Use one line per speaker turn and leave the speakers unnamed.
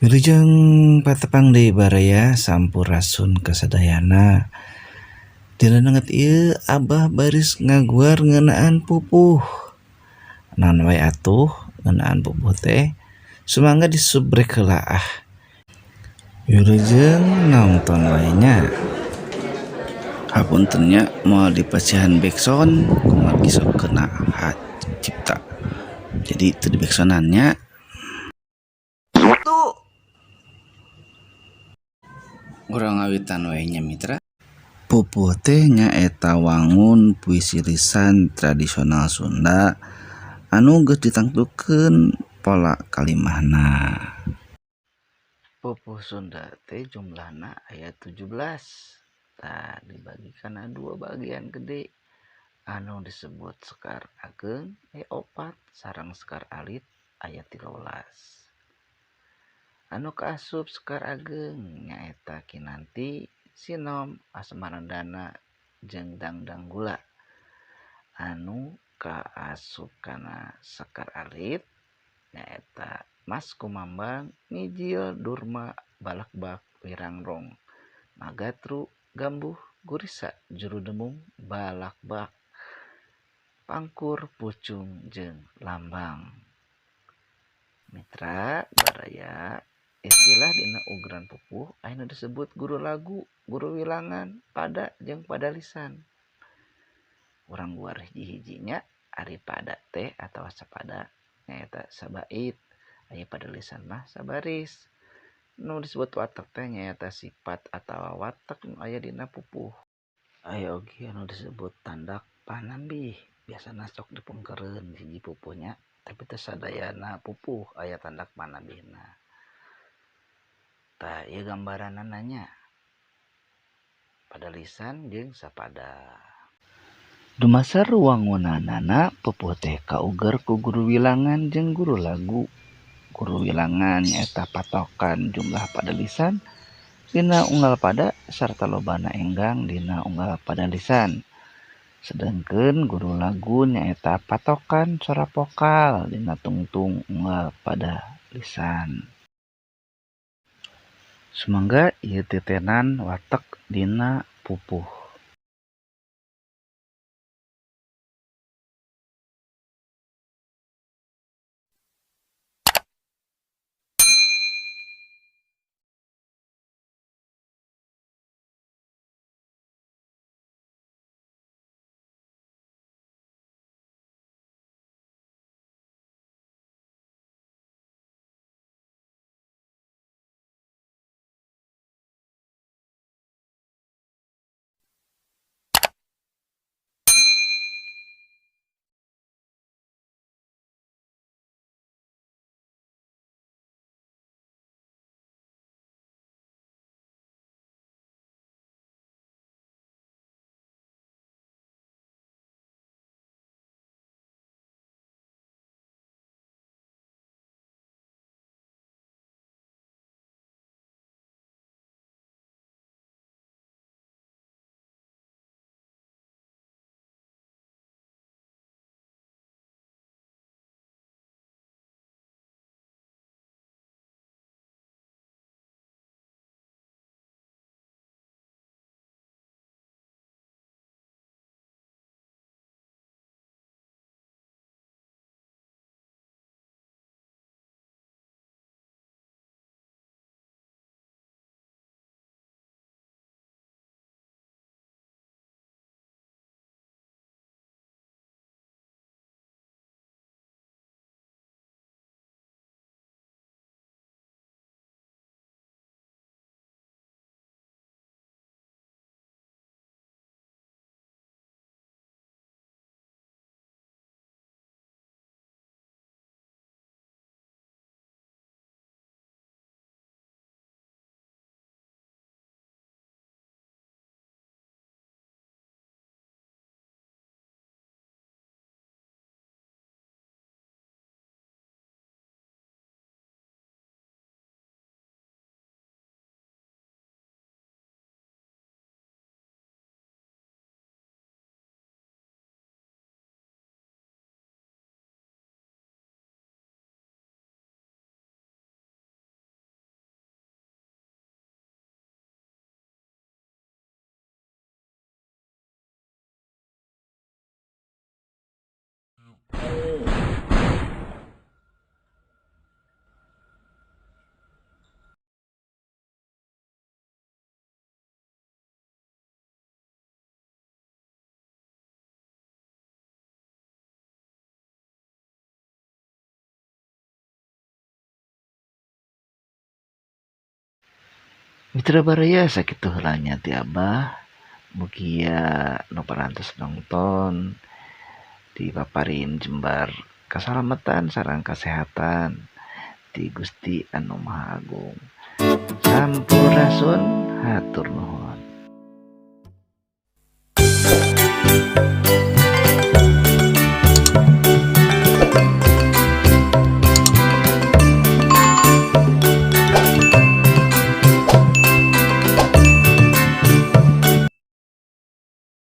Wilujeng patepang deui baraya sampurasun kasadayana. Dina nenget ieu Abah baris ngaguar ngeunaan pupuh. Naon wae atuh ngeunaan pupuh teh sumangga disubrek heula ah. Wilujeng nongton wae nya. Hapunten nya moal dipasihan backsound kumaha sok kena hak cipta. Jadi teu di backsoundan nya. Tuh. Urang ngawitan wae nya mitra. Pupuh teh nyaeta wangun puisi lisan tradisional Sunda anu geus ditangtukeun pola kalimahna. Pupuh Sunda teh jumlahna aya 17. Tah dibagi kana 2 bagian gede. Anu disebut Sekar Ageng aya 4 sareng Sekar Alit aya 13. Anu kaasup Sekar Ageng nyaeta Kinanti, Sinom, Asmarandana jeung Dangdang Gula. Anu kaasup kana Sekar Alit nyaeta Mas Kumambang, Mijil, Durma, Balakbak, Wirangrong, Magatru, Gambuh, Gurisa, Jurudemung, Balakbak, Pangkur, Pucung jeung Lambang. Mitra baraya istilah dina ugeran pupuh aya disebut guru lagu, guru wilangan, pada jeung pada lisan. Urang guar hiji-hijinya ari pada teh atawa sapada nyaeta sabait, aya pada lisan mah sabaris. Nu disebut watek teh nyaeta sifat atawa watek nu aya dina pupuh. Aya oge anu disebut tandak panambih, biasana sok dipungkereun hiji pupuhnya tapi teu sadayana pupuh aya tandak panambihna. Tah ieu gambaranna nya pada lisan jeung sapada. Dumasar wangunanana pupuh teh kauger ku guru wilangan jeung guru lagu. Guru wilangan nyaeta patokan jumlah pada lisan dina unggal pada sarta lobana enggang dina unggal pada lisan. Sedengkeun guru lagu nyaeta patokan sora vokal dina tungtung unggal pada lisan. Sumangga ieu titenan watek dina pupuh. Mitra baraya sakitu heulanya ti Abah, mugia nu parantos nongton dipaparin jembar kasalamatan sareng kasehatan ti Gusti Anu Maha Agung. Sampurasun, hatur nuhun.